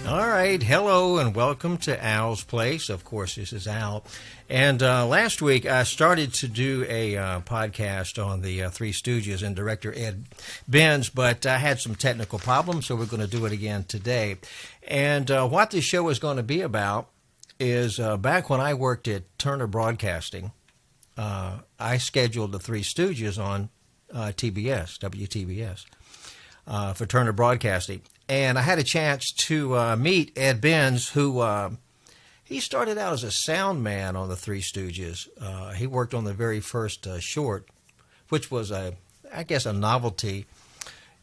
All right, hello and welcome to Al's Place. Of course, this is Al. And last week I started to do a podcast on the Three Stooges and director Ed Bernds, but I had some technical problems, so we're going to do it again today. And what this show is going to be about is back when I worked at Turner Broadcasting, I scheduled the Three Stooges on TBS, WTBS, for Turner Broadcasting. And I had a chance to meet Ed Bernds, who he started out as a sound man on the Three Stooges. He worked on the very first short, which was, I guess, a novelty.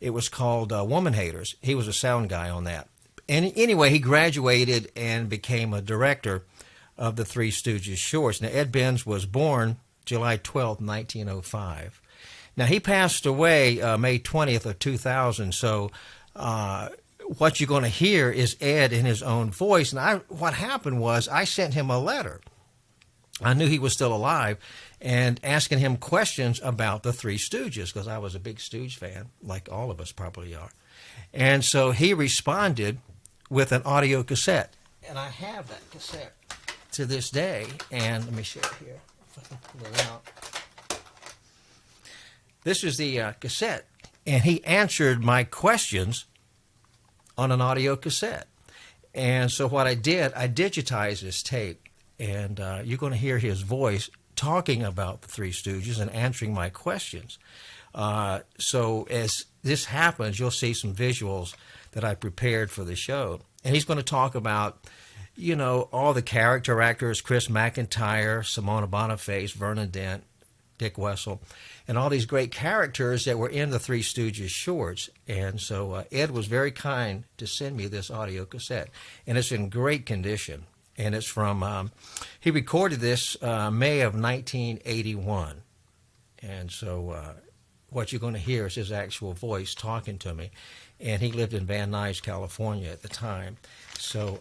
It was called Woman Haters. He was a sound guy on that. And anyway, he graduated and became a director of the Three Stooges shorts. Now, Ed Bernds was born July 12, 1905. Now, he passed away May 20th of 2000, so what you're going to hear is Ed in his own voice. And what happened was I sent him a letter. I knew he was still alive, and asking him questions about the Three Stooges, because I was a big Stooge fan, like all of us probably are. And so he responded with an audio cassette. And I have that cassette to this day. And let me show it here, if I can pull it out. This is the cassette. And he answered my questions on an audio cassette. And so what I did, I digitized this tape, and you're going to hear his voice talking about the Three Stooges and answering my questions. So as this happens, you'll see some visuals that I prepared for the show. And he's going to talk about, you know, all the character actors, Chris McIntyre, Simona Boniface, Vernon Dent, Dick Wessel, and all these great characters that were in the Three Stooges shorts. And so Ed was very kind to send me this audio cassette. And it's in great condition. And it's from, he recorded this May of 1981. And so what you're going to hear is his actual voice talking to me. And he lived in Van Nuys, California at the time. So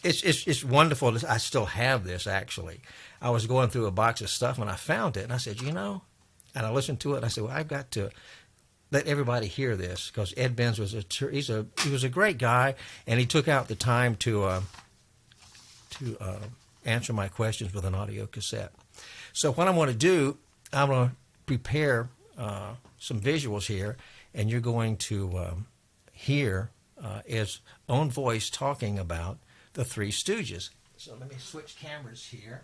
it's wonderful. I still have this, actually. I was going through a box of stuff when I found it, and I said, you know, and I listened to it, and I said, well, I've got to let everybody hear this, because Ed Bernds was he was a great guy, and he took out the time to answer my questions with an audio cassette. So what I'm going to do, I'm going to prepare some visuals here, and you're going to hear his own voice talking about the Three Stooges. So let me switch cameras here.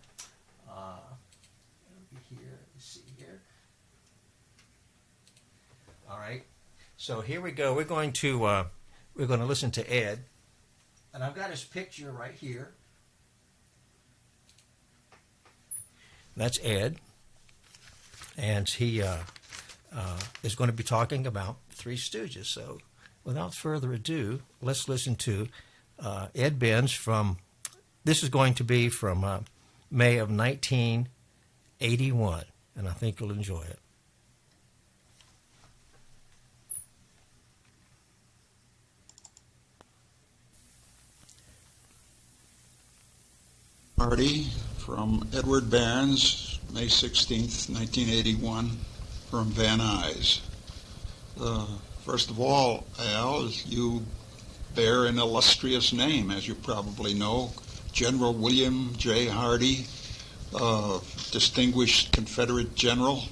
Here, let's see here. All right. So here we go. We're going to listen to Ed, and I've got his picture right here. That's Ed, and he is going to be talking about Three Stooges. So without further ado, let's listen to Ed Bernds from. This is going to be from May of 1981, and I think you'll enjoy it. Party from Edward Bernds, May 16th, 1981, from Van Nuys. First of all, Al, you bear an illustrious name, as you probably know. General William J. Hardee, distinguished Confederate general.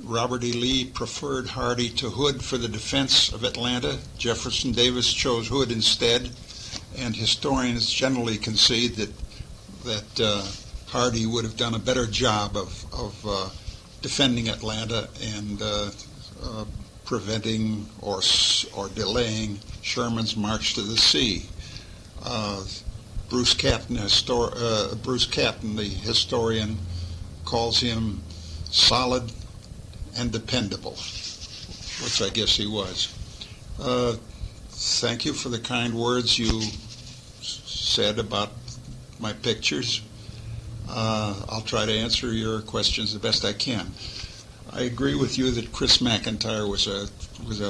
Robert E. Lee preferred Hardee to Hood for the defense of Atlanta. Jefferson Davis chose Hood instead, and historians generally concede that Hardee would have done a better job of defending Atlanta and preventing or delaying Sherman's march to the sea. Bruce Captain, the historian, calls him solid and dependable, which I guess he was. Thank you for the kind words you said about my pictures. I'll try to answer your questions the best I can. I agree with you that Chris McIntyre was a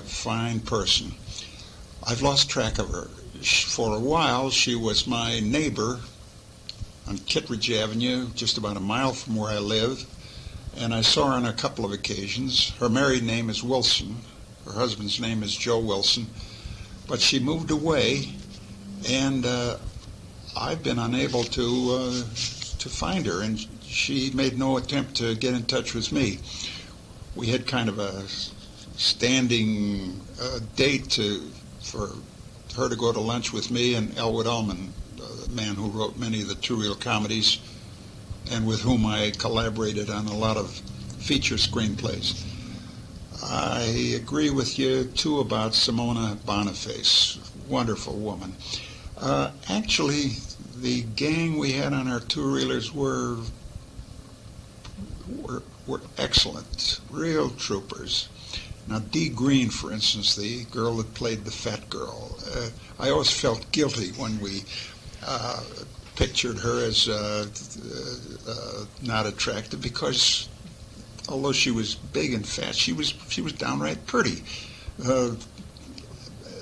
fine person. I've lost track of her. For a while, she was my neighbor on Kittredge Avenue, just about a mile from where I live, and I saw her on a couple of occasions. Her married name is Wilson. Her husband's name is Joe Wilson, but she moved away, and I've been unable to find her, and she made no attempt to get in touch with me. We had kind of a standing date for her to go to lunch with me and Elwood Ullman, the man who wrote many of the two-reel comedies and with whom I collaborated on a lot of feature screenplays. I agree with you, too, about Simona Boniface. Wonderful woman. Actually, the gang we had on our two-reelers were excellent, real troopers. Now, Dee Green, for instance, the girl that played the fat girl, I always felt guilty when we pictured her as not attractive, because although she was big and fat, she was downright pretty.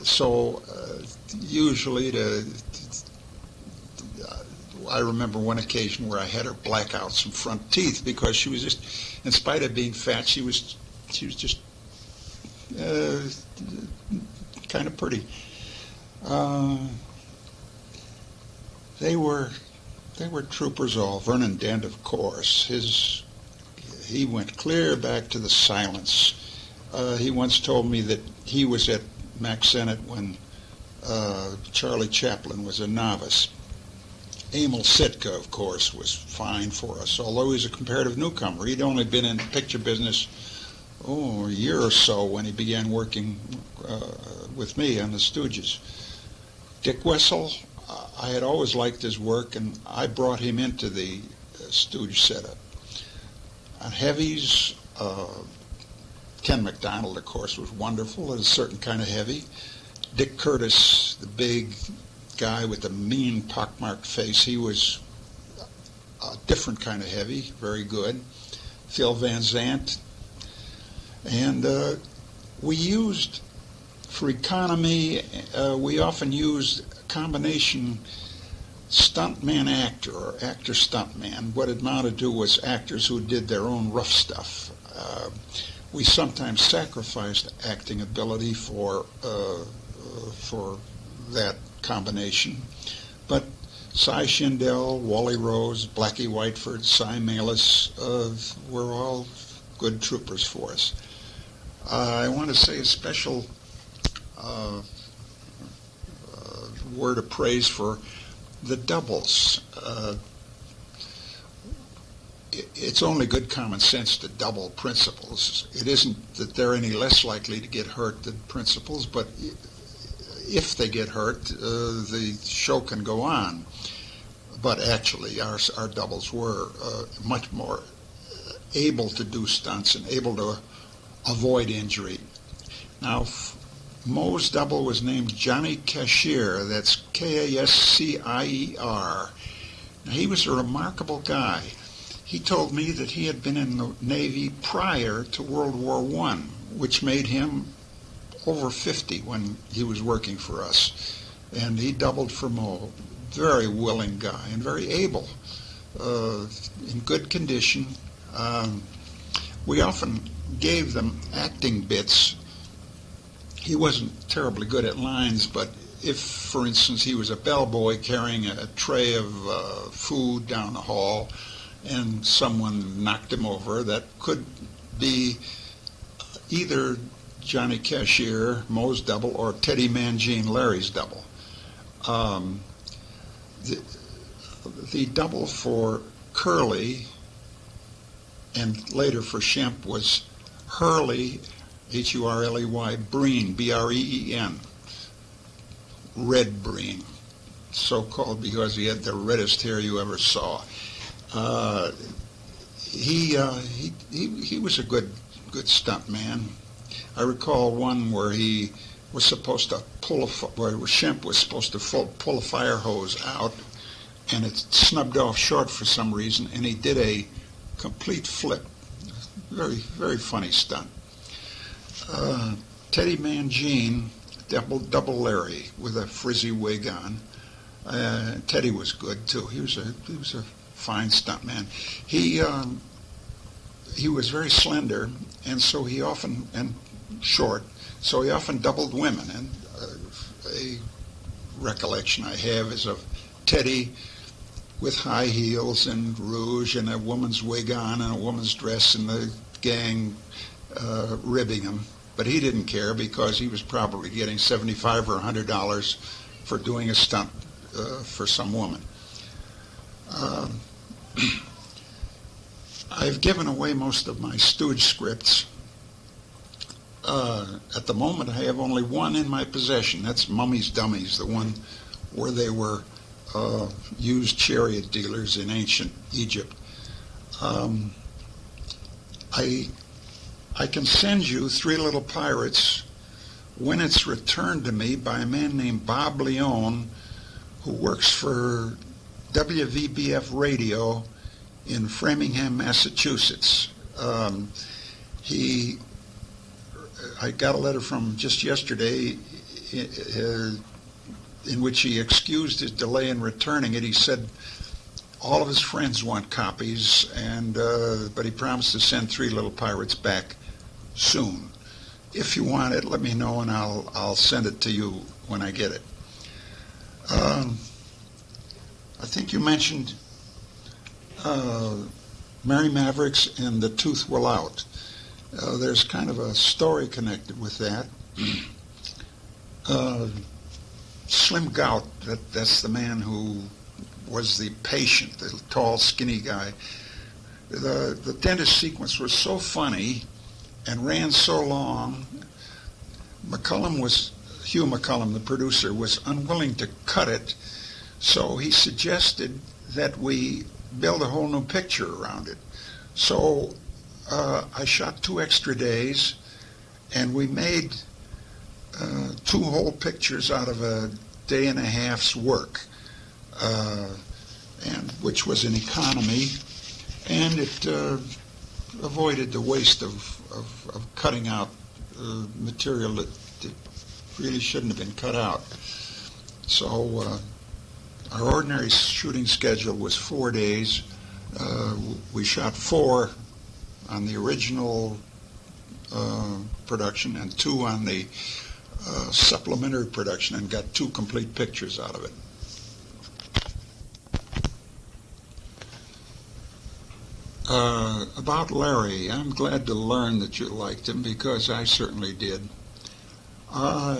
So usually I remember one occasion where I had her black out some front teeth because she was just, in spite of being fat, she was just kind of pretty. They were troopers all. Vernon Dent, of course. He went clear back to the silence. He once told me that he was at Mack Sennett when Charlie Chaplin was a novice. Emil Sitka, of course, was fine for us, although he was a comparative newcomer. He'd only been in the picture business a year or so when he began working with me on the Stooges. Dick Wessel, I had always liked his work, and I brought him into the Stooge setup. On heavies, Ken McDonald, of course, was wonderful, a certain kind of heavy. Dick Curtis, the big guy with the mean pockmarked face, he was a different kind of heavy, very good. Phil Van Zandt. And we used, for economy, we often used a combination stuntman actor or actor stuntman. What it amounted to was actors who did their own rough stuff. We sometimes sacrificed acting ability for that combination, but Cy Schindel, Wally Rose, Blackie Whiteford, Cy Malis were all good troopers for us. I want to say a special word of praise for the doubles. It's only good common sense to double principals. It isn't that they're any less likely to get hurt than principals, but if they get hurt, the show can go on. But actually, our doubles were much more able to do stunts and able to avoid injury. Now, Moe's double was named Johnny Cashier. That's Kascier. Now, he was a remarkable guy. He told me that he had been in the Navy prior to World War I, which made him over 50 when he was working for us. And he doubled for Moe. Very willing guy and very able, in good condition. We often gave them acting bits. He wasn't terribly good at lines, but if, for instance, he was a bellboy carrying a tray of food down the hall and someone knocked him over, that could be either Johnny Cashier, Moe's double, or Teddy Mangine, Larry's double. The double for Curly and later for Shemp was Hurley, Hurley, Breen, Breen, Red Breen, so called because he had the reddest hair you ever saw. He was a good stunt man. I recall one where he was supposed to where Shemp was supposed to pull a fire hose out, and it snubbed off short for some reason, and he did a complete flip. Very, very funny stunt. Teddy Mangine, double Larry with a frizzy wig on. Teddy was good too. He was a fine stuntman. He was very slender, and so he often, and short, so he often doubled women. And the recollection I have is of Teddy with high heels and rouge and a woman's wig on and a woman's dress, and the gang ribbing him. But he didn't care because he was probably getting $75 or $100 for doing a stunt for some woman. I've given away most of my Stooge scripts. At the moment, I have only one in my possession. That's Mummy's Dummies, the one where they were used chariot dealers in ancient Egypt. I can send you Three Little Pirates when it's returned to me by a man named Bob Leone, who works for WVBF Radio in Framingham, Massachusetts. I got a letter from just yesterday in which he excused his delay in returning it. He said all of his friends want copies, but he promised to send Three Little Pirates back soon. If you want it, let me know, and I'll send it to you when I get it. I think you mentioned Merry Mavericks and The Tooth Will Out. There's kind of a story connected with that. Slim Gout, that's the man who was the patient, the tall, skinny guy. The dentist sequence was so funny and ran so long. Hugh McCullum, the producer, was unwilling to cut it, so he suggested that we build a whole new picture around it. So I shot 2 extra days, and we made 2 whole pictures out of a day and a half's work, and which was an economy, and it avoided the waste of cutting out material that really shouldn't have been cut out. So our ordinary shooting schedule was 4 days. We shot 4 on the original production and 2 on the supplementary production, and got 2 complete pictures out of it. About Larry, I'm glad to learn that you liked him, because I certainly did.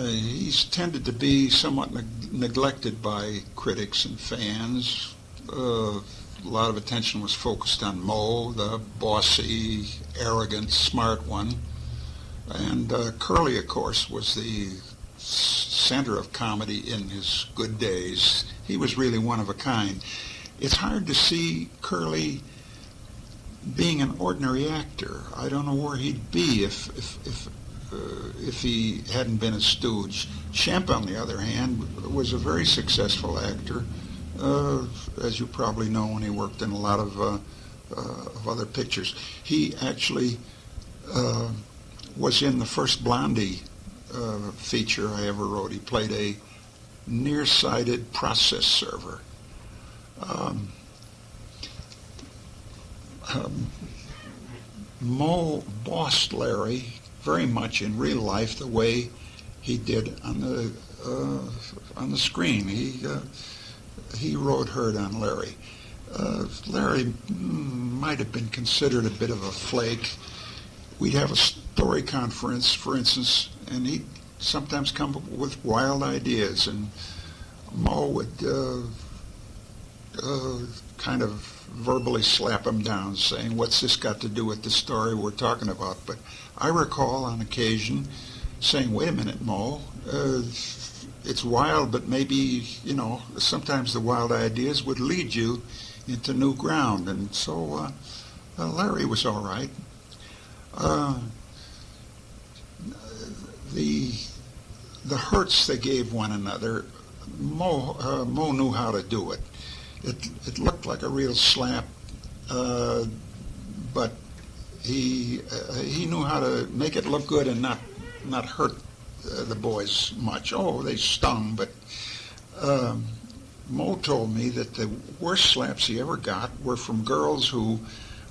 He's tended to be somewhat neglected by critics and fans. A lot of attention was focused on Moe, the bossy, arrogant, smart one. And Curly, of course, was the center of comedy in his good days. He was really one of a kind. It's hard to see Curly being an ordinary actor. I don't know where he'd be if he hadn't been a Stooge. Shemp, on the other hand, was a very successful actor, as you probably know, when he worked in a lot of other pictures. He actually was in the first Blondie feature I ever wrote. He played a nearsighted process server. Moe bossed Larry very much in real life the way he did on the screen. He rode herd on Larry. Larry might have been considered a bit of a flake. We'd have a story conference, for instance, and he'd sometimes come up with wild ideas, and Moe would kind of verbally slap him down, saying, "What's this got to do with the story we're talking about?" But I recall on occasion saying, "Wait a minute, Moe, it's wild, but maybe, sometimes the wild ideas would lead you into new ground." And so Larry was all right. The hurts they gave one another, Moe knew how to do it. It looked like a real slap, but he knew how to make it look good and not hurt the boys much. Oh, they stung, but Moe told me that the worst slaps he ever got were from girls who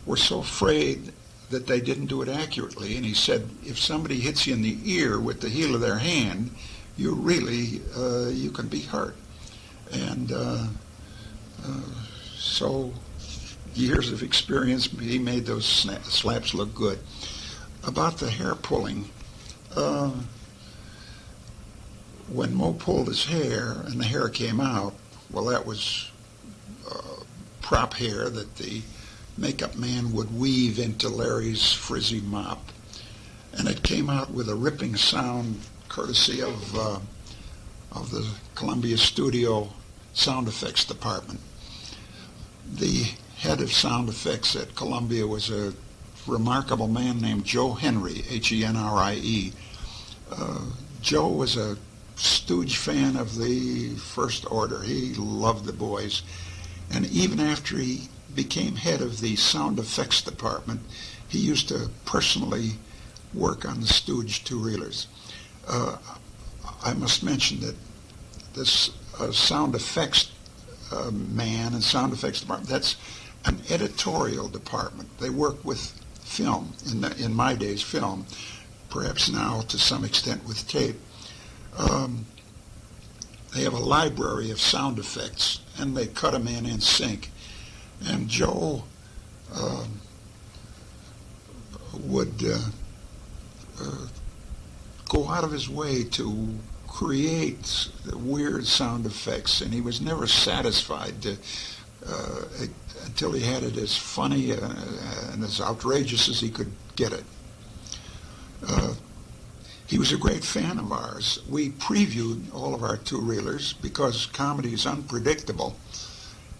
were so afraid that they didn't do it accurately. And he said, if somebody hits you in the ear with the heel of their hand, you really you can be hurt. And so years of experience, he made those slaps look good. About the hair pulling, when Mo pulled his hair and the hair came out, well, that was prop hair that the makeup man would weave into Larry's frizzy mop. And it came out with a ripping sound courtesy of the Columbia Studio sound effects department. The head of sound effects at Columbia was a remarkable man named Joe Henry, Henrie. Joe was a Stooge fan of the first order. He loved the boys. And even after he became head of the sound effects department, he used to personally work on the Stooge two-reelers. I must mention that this sound effects man and sound effects department, that's an editorial department. They work with film, in my days film, perhaps now to some extent with tape. They have a library of sound effects, and they cut them in sync. And Joe would go out of his way to create weird sound effects, and he was never satisfied until he had it as funny and as outrageous as he could get it. He was a great fan of ours. We previewed all of our two-reelers because comedy is unpredictable,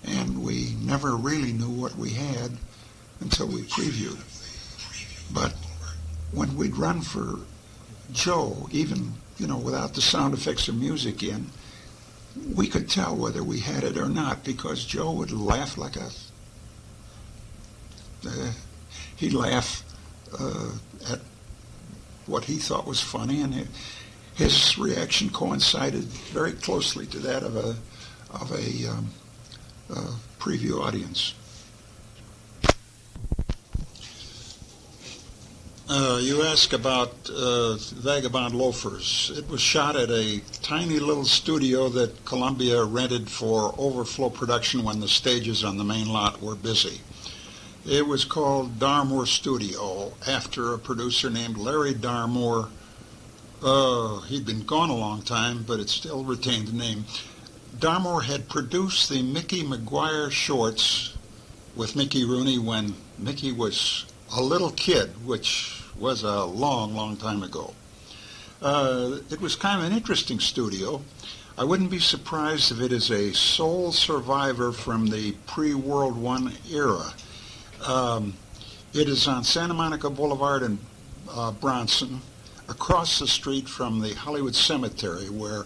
and we never really knew what we had until we previewed. But when we'd run for Joe, even without the sound effects or music in, we could tell whether we had it or not because Joe would laugh like he'd laugh at what he thought was funny, and his reaction coincided very closely to that of a preview audience. You ask about Vagabond Loafers. It was shot at a tiny little studio that Columbia rented for overflow production when the stages on the main lot were busy. It was called Darmour Studio, after a producer named Larry Darmour. He'd been gone a long time, but it still retained the name. Darmour had produced the Mickey McGuire shorts with Mickey Rooney when Mickey was a little kid, which was a long, long time ago. It was kind of an interesting studio. I wouldn't be surprised if it is a sole survivor from the pre-World War era. It is on Santa Monica Boulevard in Bronson, across the street from the Hollywood Cemetery, where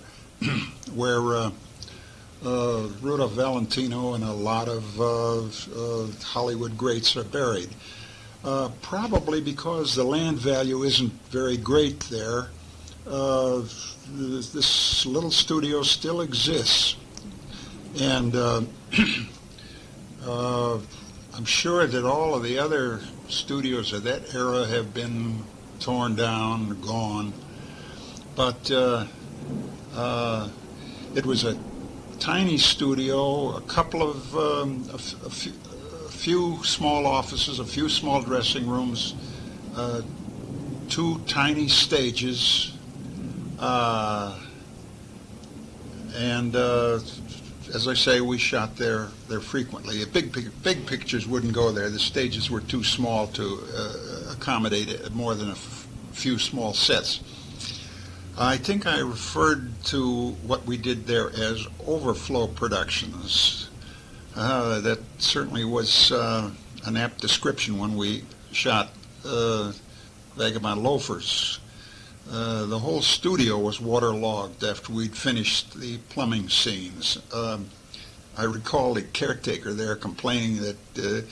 Rudolph Valentino and a lot of Hollywood greats are buried. Probably because the land value isn't very great there, this little studio still exists. And I'm sure that all of the other studios of that era have been torn down or gone. But it was a tiny studio, a couple of a few small offices, a few small dressing rooms, two tiny stages, and as I say, we shot there frequently. Big pictures wouldn't go there. The stages were too small to accommodate more than a few small sets. I think I referred to what we did there as overflow productions. That certainly was an apt description when we shot Vagabond Loafers. The whole studio was waterlogged after we'd finished the plumbing scenes. I recall the caretaker there complaining that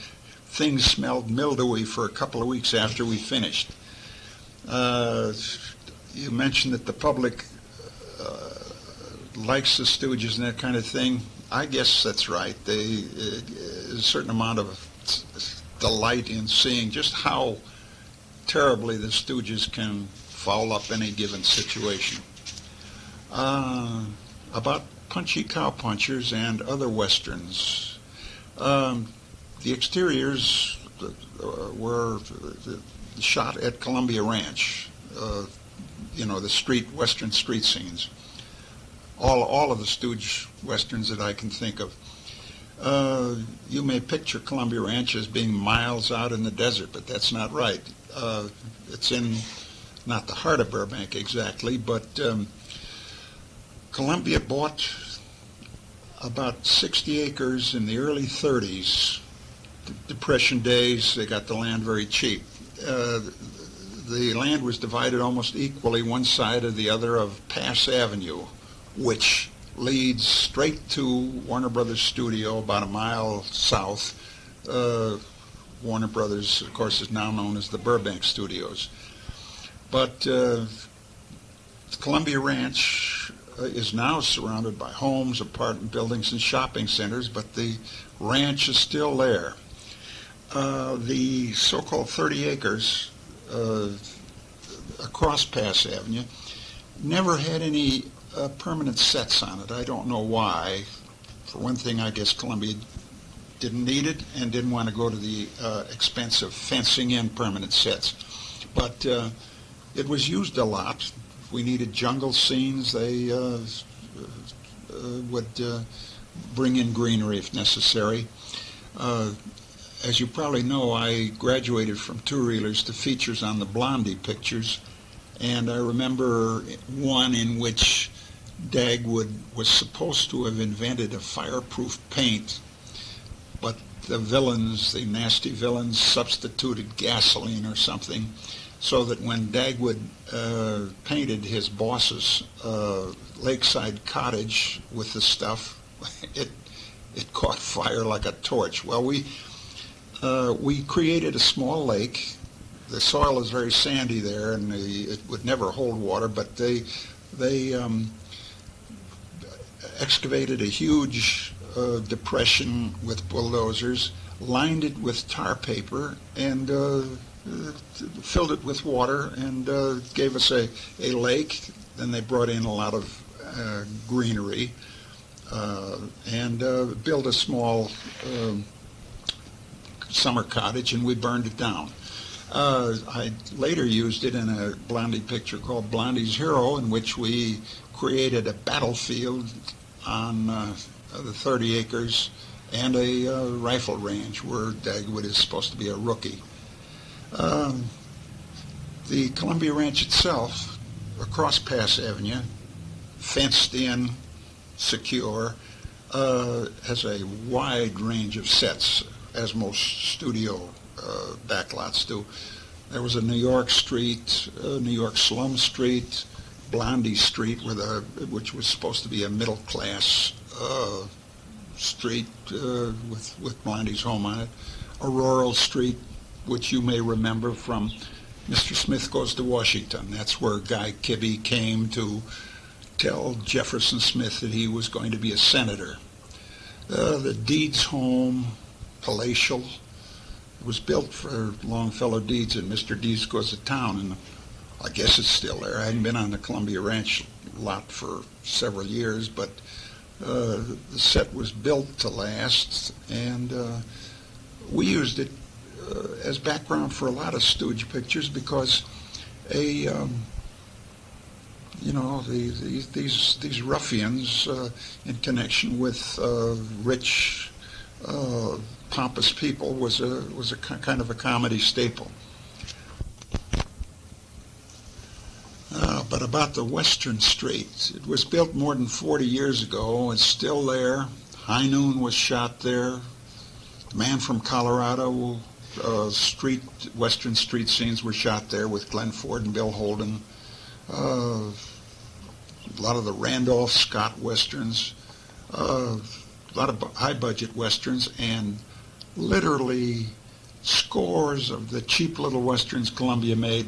things smelled mildewy for a couple of weeks after we finished. You mentioned that the public likes the Stooges and that kind of thing. I guess that's right. There's a certain amount of delight in seeing just how terribly the Stooges can foul up any given situation. About Punchy Cowpunchers and other westerns. The exteriors were shot at Columbia Ranch. The western street scenes. All of the Stooge westerns that I can think of. You may picture Columbia Ranch as being miles out in the desert, but that's not right. It's in not the heart of Burbank exactly, but Columbia bought about 60 acres in the early 30s. Depression days, they got the land very cheap. The land was divided almost equally one side or the other of Pass Avenue, which leads straight to Warner Brothers Studio about a mile south. Warner Brothers, of course, is now known as the Burbank Studios. But Columbia Ranch is now surrounded by homes, apartment buildings, and shopping centers, but the ranch is still there. The so-called 30 acres across Pass Avenue never had any permanent sets on it. I don't know why. For one thing, I guess Columbia didn't need it and didn't want to go to the expense of fencing in permanent sets. But it was used a lot. If we needed jungle scenes, they would bring in greenery if necessary. As you probably know, I graduated from two-reelers to features on the Blondie pictures, and I remember one in which Dagwood was supposed to have invented a fireproof paint, but the villains, the nasty villains, substituted gasoline or something, so that when Dagwood painted his boss's lakeside cottage with the stuff, it caught fire like a torch. Well, we created a small lake. The soil is very sandy there, and it would never hold water, but they excavated a huge depression with bulldozers, lined it with tar paper, and filled it with water, and gave us a lake. Then they brought in a lot of greenery and built a small summer cottage, and we burned it down. I later used it in a Blondie picture called Blondie's Hero, in which we created a battlefield on the 30 acres and a rifle range where Dagwood is supposed to be a rookie. The Columbia Ranch itself, across Pass Avenue, fenced in, secure, has a wide range of sets, as most studio backlots do. There was a New York street, New York slum street, Blondie Street, which was supposed to be a middle-class street with Blondie's home on it, Aurora Street, which you may remember from Mr. Smith Goes to Washington. That's where Guy Kibbe came to tell Jefferson Smith that he was going to be a senator. The Deeds home, palatial. It was built for Longfellow Deeds and Mr. Deeds Goes to Town, and I guess it's still there. I hadn't been on the Columbia Ranch lot for several years, but the set was built to last, and we used it as background for a lot of Stooge pictures because these ruffians in connection with rich, pompous people was a kind of a comedy staple. But about the Western Street, it was built more than 40 years ago. It's still there. High Noon was shot there. The Man from Colorado, Western street scenes were shot there with Glenn Ford and Bill Holden. A lot of the Randolph Scott Westerns, a lot of high-budget Westerns, and literally scores of the cheap little Westerns Columbia made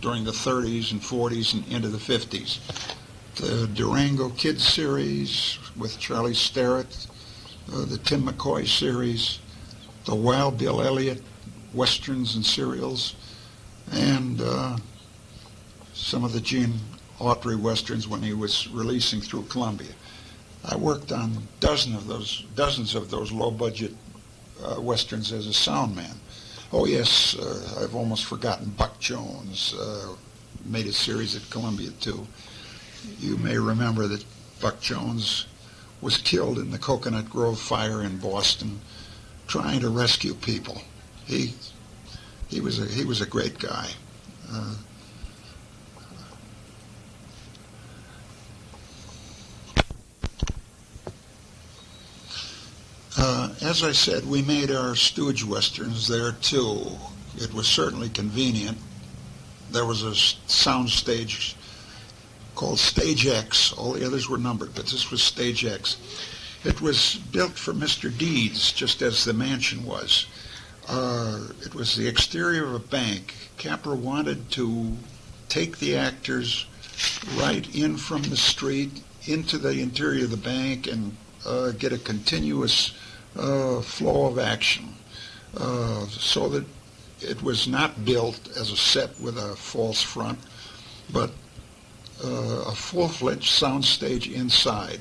during the 30s and 40s and into the 50s. The Durango Kid series with Charlie Starrett, the Tim McCoy series, the Wild Bill Elliott Westerns and serials, and some of the Gene Autry westerns when he was releasing through Columbia. I worked on dozens of those low-budget westerns as a sound man. Oh yes, I've almost forgotten Buck Jones. Made a series at Columbia too. You may remember that Buck Jones was killed in the Coconut Grove fire in Boston, trying to rescue people. He was a great guy. As I said, we made our Stooge westerns there too. It was certainly convenient. There was a sound stage called Stage X. All the others were numbered, but this was Stage X. It was built for Mr. Deeds, just as the mansion was. It was the exterior of a bank. Capra wanted to take the actors right in from the street into the interior of the bank and get a continuous flow of action, so that it was not built as a set with a false front, but a full-fledged soundstage inside.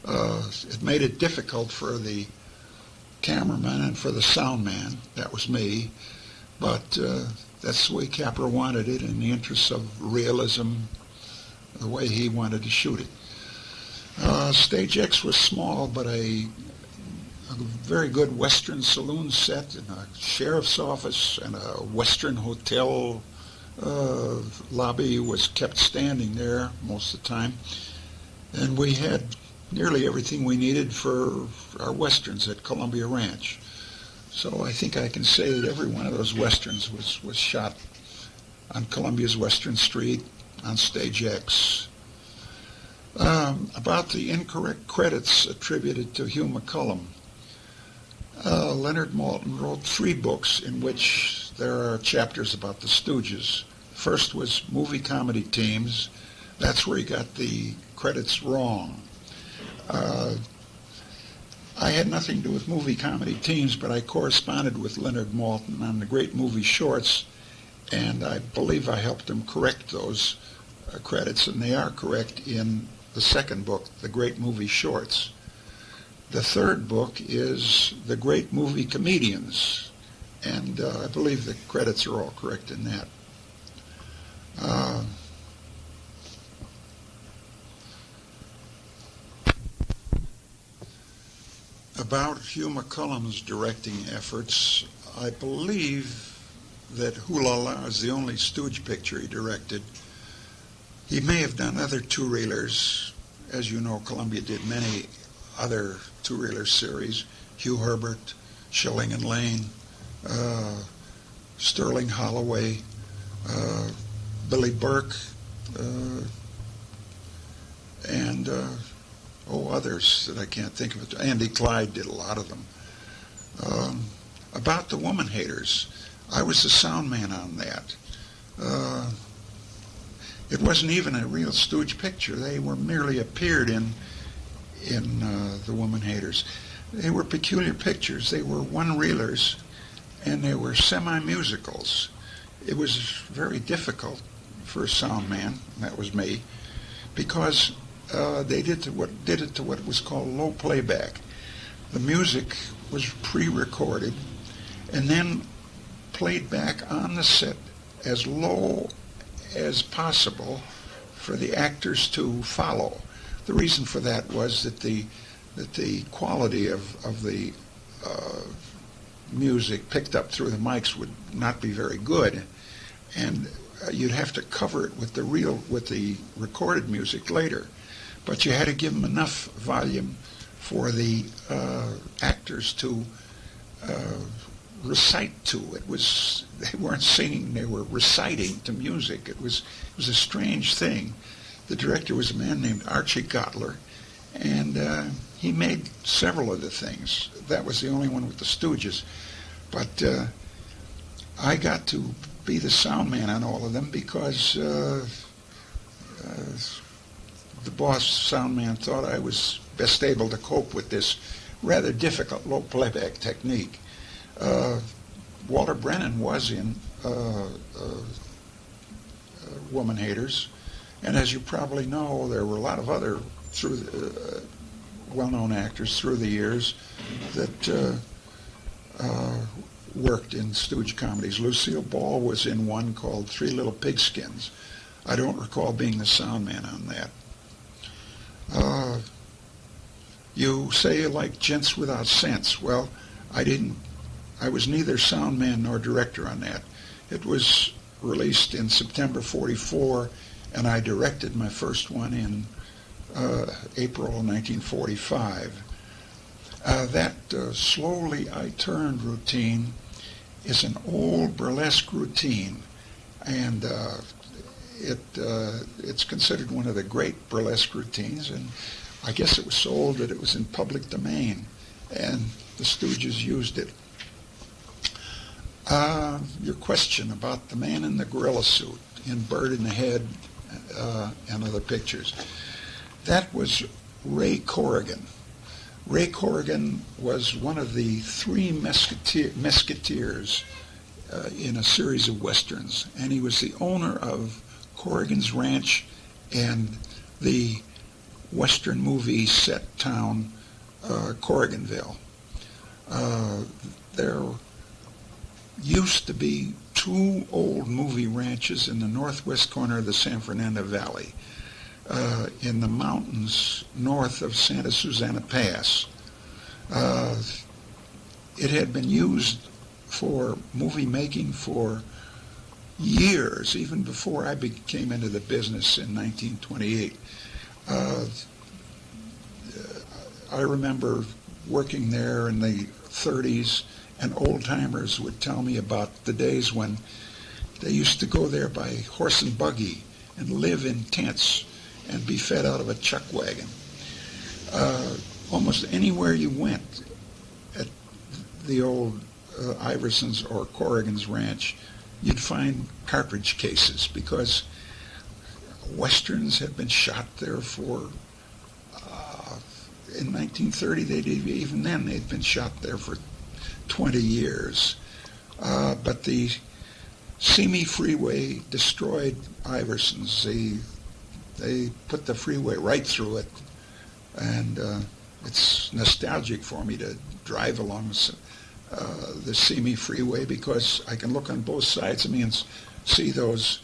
It made it difficult for the cameraman and for the sound man. That was me, but that's the way Capra wanted it, in the interests of realism, the way he wanted to shoot it. Stage X was small, but a very good Western saloon set and a sheriff's office and a Western hotel lobby was kept standing there most of the time. And we had nearly everything we needed for our Westerns at Columbia Ranch. So I think I can say that every one of those Westerns was shot on Columbia's Western Street on Stage X. About the incorrect credits attributed to Hugh McCullum, Leonard Maltin wrote 3 books in which there are chapters about the Stooges. First was Movie Comedy Teams. That's where he got the credits wrong. I had nothing to do with Movie Comedy Teams, but I corresponded with Leonard Maltin on the Great Movie Shorts, and I believe I helped him correct those credits, and they are correct in the second book, The Great Movie Shorts. The third book is The Great Movie Comedians, and I believe the credits are all correct in that. About Hugh McCullum's directing efforts, I believe that Hula La is the only Stooge picture he directed. He may have done other two-reelers. As you know, Columbia did many other two-reeler series. Hugh Herbert, Schilling and Lane, Sterling Holloway, Billy Burke, and others that I can't think of. Andy Clyde did a lot of them. About the Woman Haters, I was the sound man on that. It wasn't even a real Stooge picture. They were merely appeared in The Woman Haters. They were peculiar pictures. They were one-reelers, and they were semi-musicals. It was very difficult for a sound man, and that was me, because they did it to what was called low playback. The music was pre-recorded and then played back on the set as low as possible for the actors to follow. The reason for that was that the quality of the music picked up through the mics would not be very good, and you'd have to cover it with the recorded music later. But you had to give them enough volume for the actors to recite to. They weren't singing; they were reciting to music. It was a strange thing. The director was a man named Archie Gottler, and he made several of the things. That was the only one with the Stooges. But I got to be the sound man on all of them because the boss sound man thought I was best able to cope with this rather difficult low playback technique. Walter Brennan was in Woman Haters, And as you probably know, there were a lot of other well-known actors through the years that worked in Stooge comedies. Lucille Ball was in one called Three Little Pigskins. I don't recall being the sound man on that. You say you like Gents Without Sense. Well, I didn't. I was neither sound man nor director on that. It was released in September '44, and I directed my first one in April 1945. That Slowly I Turned routine is an old burlesque routine, and it's considered one of the great burlesque routines, and I guess it was so old that it was in public domain, and the Stooges used it. Your question about the man in the gorilla suit in Bird in the Head and other pictures. That was Ray Corrigan. Ray Corrigan was one of the three Musketeers in a series of westerns, and he was the owner of Corrigan's Ranch and the western movie set town Corriganville. There used to be two old movie ranches in the northwest corner of the San Fernando Valley, in the mountains north of Santa Susana Pass. It had been used for movie making for years, even before I came into the business in 1928. I remember working there in the 30s, and old-timers would tell me about the days when they used to go there by horse and buggy and live in tents and be fed out of a chuck wagon. Almost anywhere you went at the old Iverson's or Corrigan's Ranch, you'd find cartridge cases, because westerns had been shot there for, in 1930, even then they'd been shot there for 20 years. But the Simi Freeway destroyed Iverson's. They put the freeway right through it, and it's nostalgic for me to drive along the Simi Freeway, because I can look on both sides of me and see those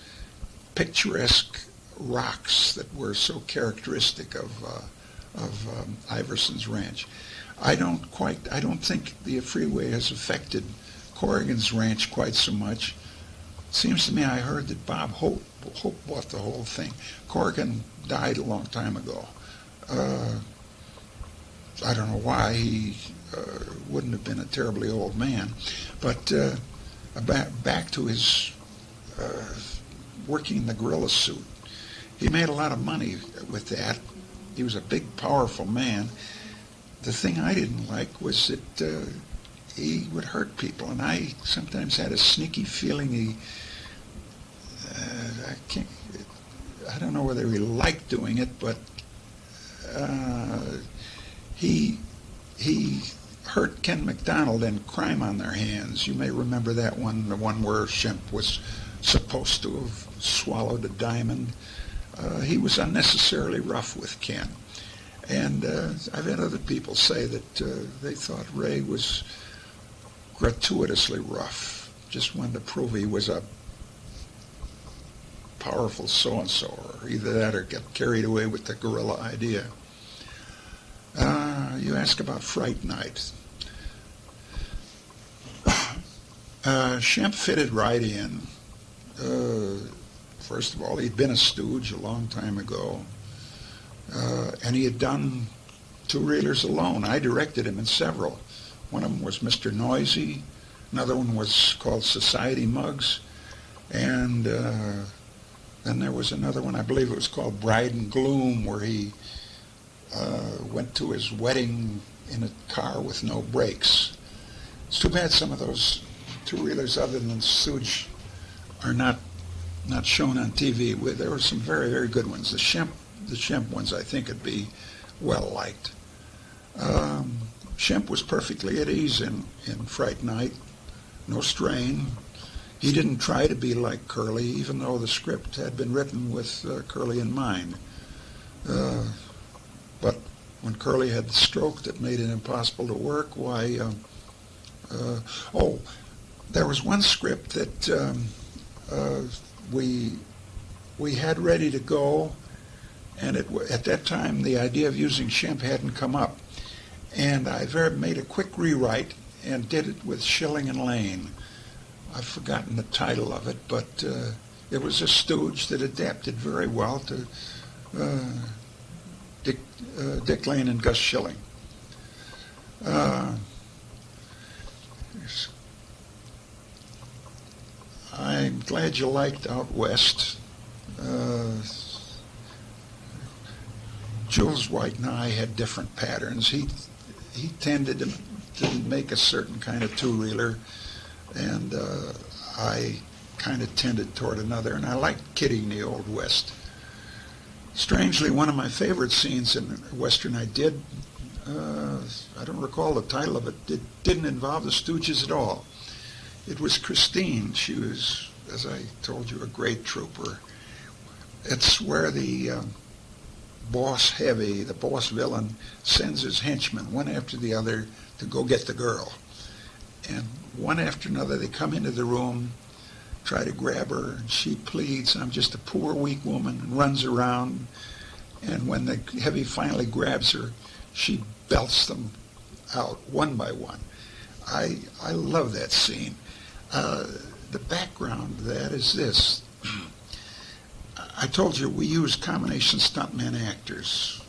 picturesque rocks that were so characteristic of Iverson's Ranch. I don't think the freeway has affected Corrigan's Ranch quite so much. It seems to me I heard that Bob Hope bought the whole thing. Corrigan died a long time ago. I don't know why. He wouldn't have been a terribly old man. But back to his working in the gorilla suit. He made a lot of money with that. He was a big, powerful man. The thing I didn't like was that he would hurt people, and I sometimes had a sneaky feeling I don't know whether he liked doing it, but he hurt Ken McDonald in Crime on Their Hands. You may remember that one, the one where Shemp was supposed to have swallowed a diamond. He was unnecessarily rough with Ken. And I've had other people say that they thought Ray was gratuitously rough, just wanted to prove he was a powerful so-and-so, or either that or get carried away with the gorilla idea. You ask about Fright Night. Shemp fitted right in. First of all, he'd been a Stooge a long time ago, and he had done two-reelers alone. I directed him in several. One of them was Mr. Noisy, another one was called Society Mugs, and then there was another one, I believe it was called Bride and Gloom, where he went to his wedding in a car with no brakes. It's too bad some of those two-reelers other than Stooge are not shown on TV. There were some very, very good ones. The Shemp ones, I think, would be well liked. Shemp was perfectly at ease in Fright Night, no strain. He didn't try to be like Curly, even though the script had been written with Curly in mind. But when Curly had the stroke that made it impossible to work, there was one script that we had ready to go, and at that time the idea of using Shemp hadn't come up. And I made a quick rewrite and did it with Schilling and Lane. I've forgotten the title of it, but it was a Stooge that adapted very well to Dick Lane and Gus Schilling. I'm glad you liked Out West. Jules White and I had different patterns. He tended to make a certain kind of two-reeler, and I kind of tended toward another, and I liked kidding the Old West. Strangely, one of my favorite scenes in a Western I did, I don't recall the title of it, didn't involve the Stooges at all. It was Christine. She was, as I told you, a great trooper. It's where the boss heavy, the boss villain, sends his henchmen one after the other to go get the girl. And one after another they come into the room, try to grab her, and she pleads, I'm just a poor, weak woman, and runs around. And when the heavy finally grabs her, she belts them out one by one. I love that scene. The background to that is this. I told you we use combination stuntmen actors.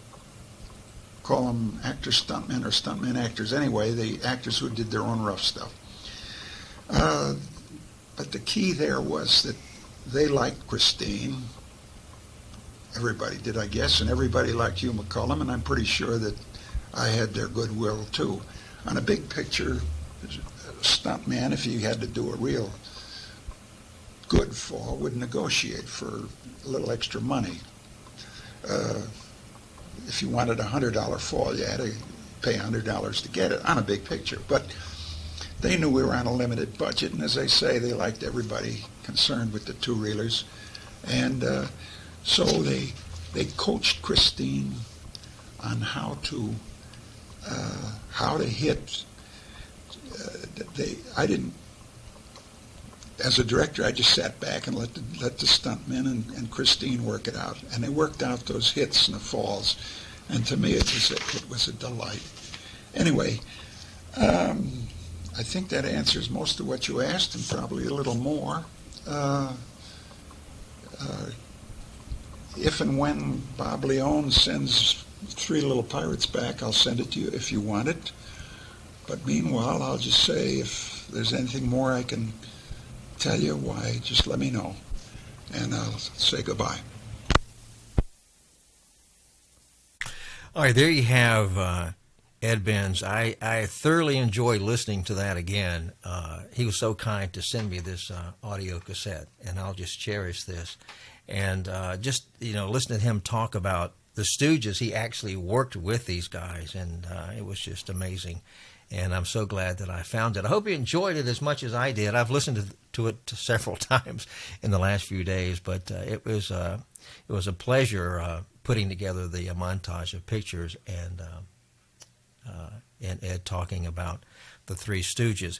Call them actor stuntmen or stuntmen actors. Anyway, the actors who did their own rough stuff. But the key there was that they liked Christine. Everybody did, I guess, and everybody liked Hugh McCullum, and I'm pretty sure that I had their goodwill too. On a big picture, stuntman, if he had to do a real good fall, would negotiate for a little extra money. If you wanted a $100 fall, you had to pay $100 to get it on a big picture. But they knew we were on a limited budget, and as I say, they liked everybody concerned with the two-reelers. And so they coached Christine on how to hit. I didn't. As a director, I just sat back and let the stuntmen and Christine work it out, and they worked out those hits and the falls, and to me it was a delight. Anyway, I think that answers most of what you asked, and probably a little more. If and when Bob Leone sends Three Little Pirates back, I'll send it to you if you want it. But meanwhile, I'll just say if there's anything more I can tell you, why, just let me know, and I'll say goodbye. All right, there you have Ed Bernds. I thoroughly enjoyed listening to that again. He was so kind to send me this audio cassette, and I'll just cherish this. And just, listen to him talk about the Stooges. He actually worked with these guys, and it was just amazing. And I'm so glad that I found it. I hope you enjoyed it as much as I did. I've listened to it several times in the last few days, but it was a pleasure putting together the montage of pictures and Ed talking about the Three Stooges.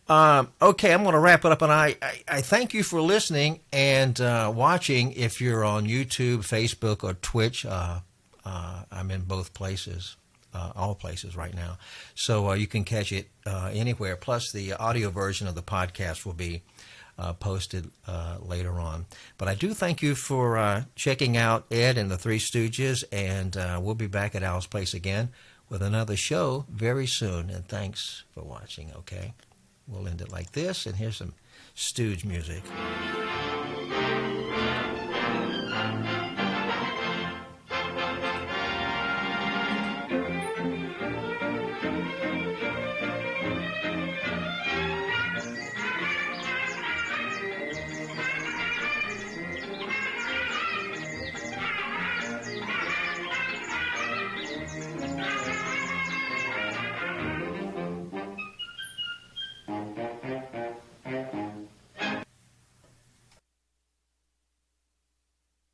Okay, I'm going to wrap it up, and I thank you for listening and watching. If you're on YouTube, Facebook, or Twitch, I'm in both places. All places right now. So you can catch it anywhere. Plus, the audio version of the podcast will be posted later on. But I do thank you for checking out Ed and the Three Stooges, and we'll be back at Al's Place again with another show very soon. And thanks for watching, okay? We'll end it like this, and here's some Stooge music.